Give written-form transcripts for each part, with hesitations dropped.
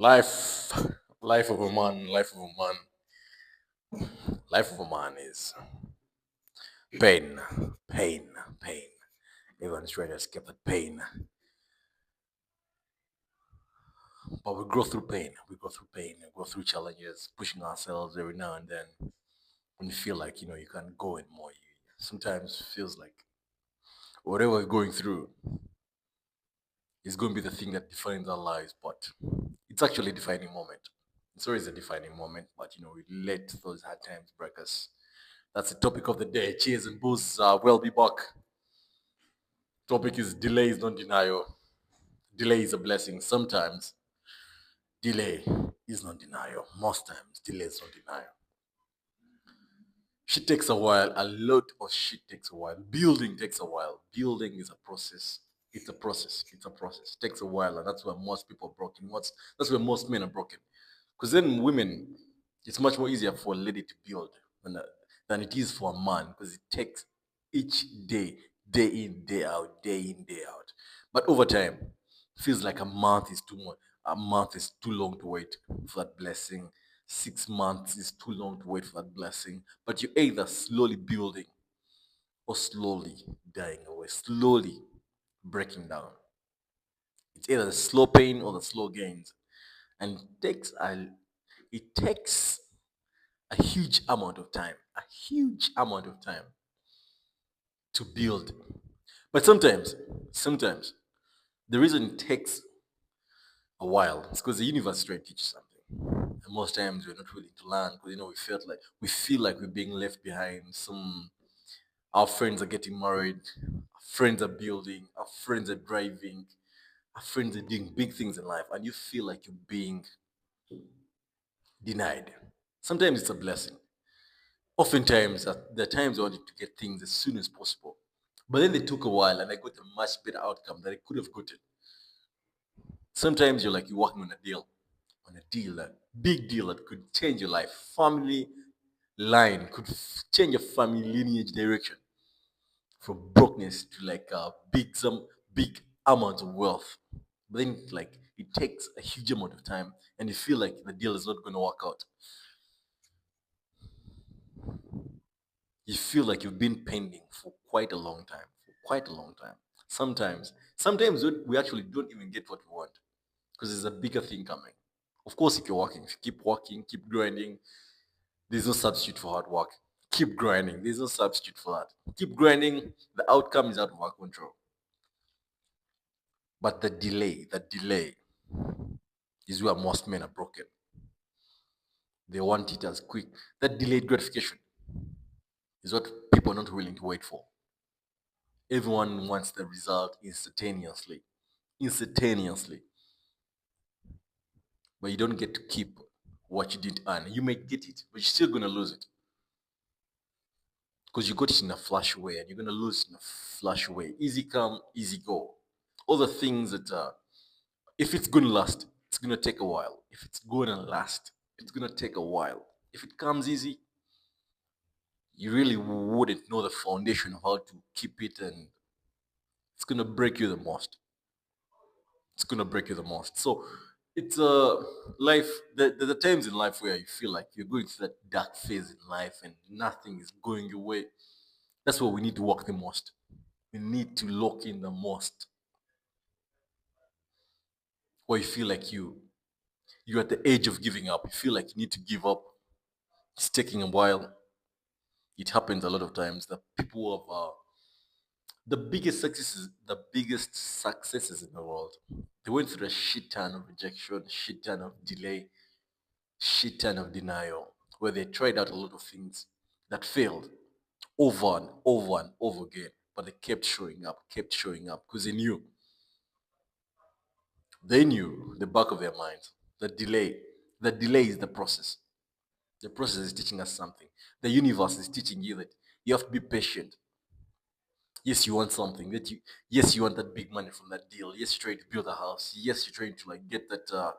Life, life of a man, life of a man is pain, pain, pain. Everyone's trying to escape that pain, but we grow through pain. We go through pain. We go through challenges, pushing ourselves every now and then. When you feel like you can't go anymore, sometimes feels like whatever we're going through is going to be the thing that defines our lives. But it's actually a defining moment. It's always a defining moment, but we let those hard times break us. That's the topic of the day. Cheers and booze. We'll be back. Topic is delay is not denial. Delay is a blessing. Sometimes delay is not denial. Most times delay is not denial. Shit takes a while. A lot of shit takes a while. Building takes a while. Building is a process. It's a process. It's a process. It takes a while, and that's where most people are broken. That's where most men are broken. Because then women, it's much more easier for a lady to build than it is for a man because it takes each day, day in, day out, day in, day out. But over time, feels like a month is too much. A month is too long to wait for that blessing. 6 months is too long to wait for that blessing. But you're either slowly building or slowly dying away, slowly breaking down. It's either the slow pain or the slow gains. And it takes a huge amount of time, a huge amount of time to build. But sometimes the reason it takes a while is because the universe is trying to teach you something. And most times we're not willing to learn because we feel like we're being left behind. Our friends are getting married, our friends are building, our friends are driving, our friends are doing big things in life, and you feel like you're being denied. Sometimes it's a blessing. Oftentimes, there are times I wanted to get things as soon as possible. But then they took a while and I got a much better outcome that I could have gotten. Sometimes you're working on a deal, a big deal that could change your life. Family line could change your family lineage direction from brokenness to like some big amount of wealth. But then it takes a huge amount of time and you feel like the deal is not going to work out. You feel like you've been pending for quite a long time, for quite a long time. Sometimes we actually don't even get what we want because there's a bigger thing coming. Of course, if you keep working, keep grinding, there's no substitute for hard work. Keep grinding, there's no substitute for that. Keep grinding, the outcome is out of our control. But the delay is where most men are broken. They want it as quick. That delayed gratification is what people are not willing to wait for. Everyone wants the result instantaneously. Instantaneously. But you don't get to keep what you didn't earn. You may get it, but you're still gonna lose it. Because you got it in a flash way and you're gonna lose it in a flash way. Easy come, easy go. All the things that if it's gonna last, it's gonna take a while. If it's gonna last, it's gonna take a while. If it comes easy, you really wouldn't know the foundation of how to keep it, and it's gonna break you the most. It's gonna break you the most. So it's life. The times in life where you feel like you're going through that dark phase in life and nothing is going your way. That's where we need to work the most. We need to lock in the most. Where you feel like you're at the edge of giving up. You feel like you need to give up. It's taking a while. It happens a lot of times. The people of the biggest successes in the world. They went through a shit ton of rejection, shit ton of delay, shit ton of denial, where they tried out a lot of things that failed over and over and over again. But they kept showing up because they knew the back of their minds. The delay. The delay is the process. The process is teaching us something. The universe is teaching you that you have to be patient. Yes, you want something. Yes, you want that big money from that deal. Yes, you're trying to build a house. Yes, you're trying to get that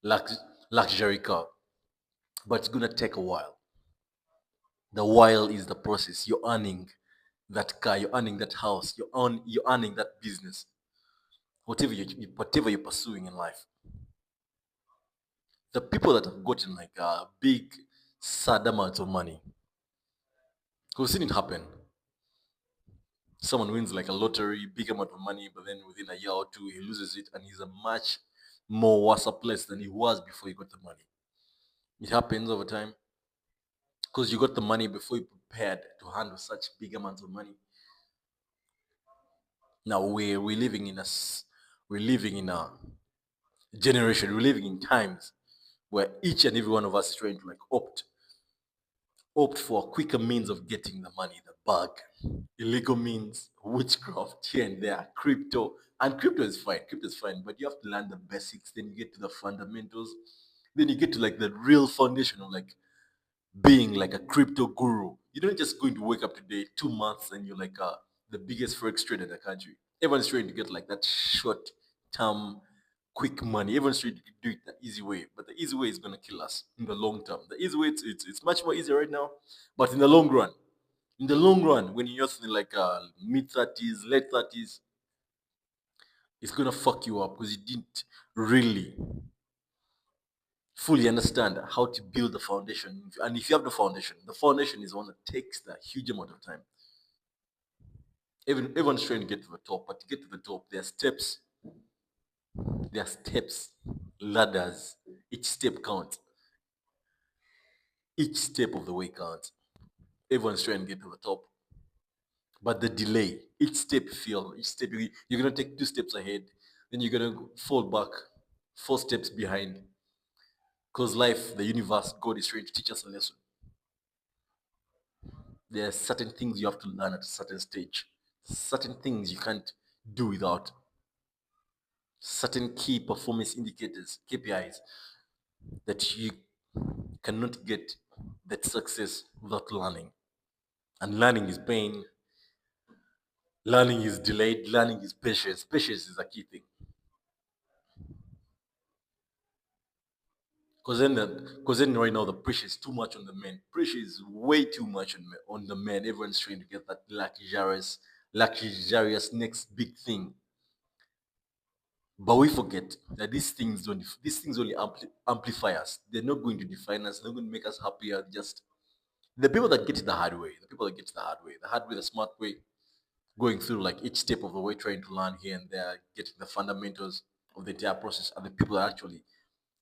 lux- luxury car. But it's gonna take a while. The while is the process. You're earning that car. You're earning that house. You're earning that business. Whatever you're pursuing in life. The people that have gotten like a big, sad amounts of money, we've seen it happen. Someone wins like a lottery, big amount of money, but then within a year or two, he loses it and he's a much more worse place than he was before he got the money. It happens over time because you got the money before you prepared to handle such big amounts of money. Now we're living in we're living in a generation, we're living in times where each and every one of us is trying to like opt for a quicker means of getting the money, the bag, illegal means, witchcraft here and there, crypto. And crypto is fine. Crypto is fine, but you have to learn the basics. Then you get to the fundamentals. Then you get to like the real foundation of like being like a crypto guru. You don't just going to wake up today, 2 months, and you're like the biggest forex trader in the country. Everyone's trying to get like that short term, quick money. Everyone's trying to do it the easy way, but the easy way is gonna kill us in the long term. The easy way it's much more easy right now, but in the long run, when you're in like mid 30s, late 30s, it's gonna fuck you up because you didn't really fully understand how to build the foundation. And if you have the foundation is one that takes a huge amount of time. Everyone's trying to get to the top, but to get to the top, there are steps, ladders. Each step counts. Each step of the way counts. Everyone's trying to get to the top, but the delay, each step you're gonna take 2 steps ahead, then you're gonna fall back 4 steps behind. Because life, the universe, God is trying to teach us a lesson. There are certain things you have to learn at a certain stage. Certain things you can't do without. Certain key performance indicators, KPIs, that you cannot get that success without learning. And learning is pain. Learning is delayed. Learning is patience. Patience is a key thing. Because then right now the pressure is too much on the men. Pressure is way too much on the men. Everyone's trying to get that luxurious next big thing. But we forget that these things only amplify us. They're not going to define us. They're not going to make us happier. Just the people that get it the hard way. The hard way, the smart way, going through like each step of the way, trying to learn here and there, getting the fundamentals of the entire process, are the people that actually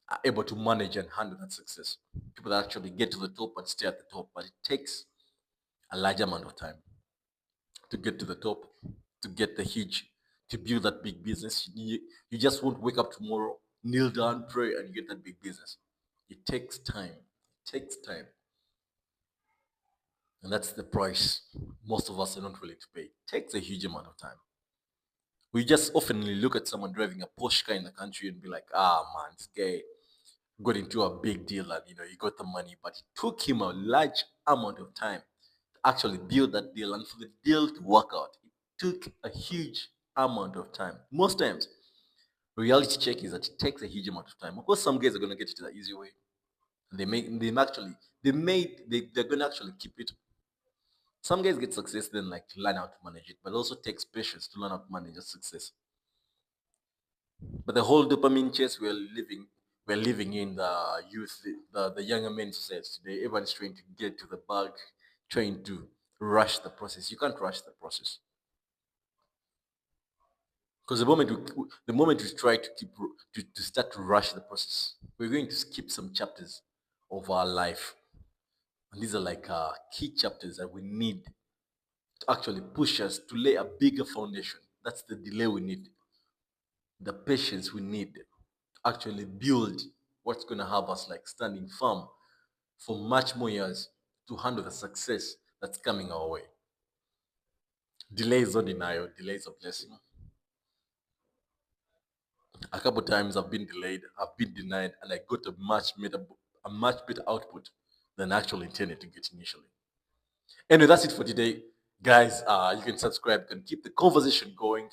are able to manage and handle that success. People that actually get to the top and stay at the top, but it takes a large amount of time to get to the top, to get the huge, to build that big business. You just won't wake up tomorrow, kneel down, pray, and you get that big business. It takes time. It takes time. And that's the price most of us are not willing to pay. It takes a huge amount of time. We just often look at someone driving a Porsche car in the country and be like, man, this guy got into a big deal and he got the money, but it took him a large amount of time to actually build that deal and for the deal to work out. It took a huge amount of time. Most times, reality check is that it takes a huge amount of time. Of course, some guys are gonna get it the easy way. They're gonna actually keep it. Some guys get success then like to learn how to manage it, but it also takes patience to learn how to manage that success. But the whole dopamine chase we're living in the youth, the younger men society today. Everyone's trying to get to the bag, trying to rush the process. You can't rush the process because the moment we try to to start to rush the process, we're going to skip some chapters of our life, and these are like key chapters that we need to actually push us to lay a bigger foundation. That's the delay we need, the patience we need to actually build what's going to have us like standing firm for much more years to handle the success that's coming our way. Delay is not denial, delay is a blessing. A couple times I've been delayed, I've been denied, and I got a much better output than I actually intended to get initially. Anyway, that's it for today. Guys, you can subscribe, you can keep the conversation going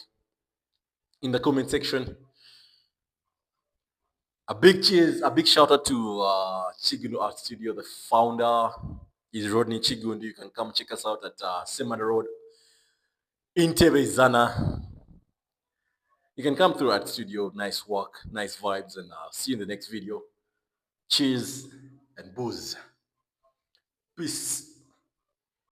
in the comment section. A big cheers, a big shout out to Chigundo Art Studio. The founder is Rodney Chigundo. You can come check us out at Semana Road in Zana. You can come through Art Studio. Nice work, nice vibes, and see you in the next video. cheese, and booze. Peace.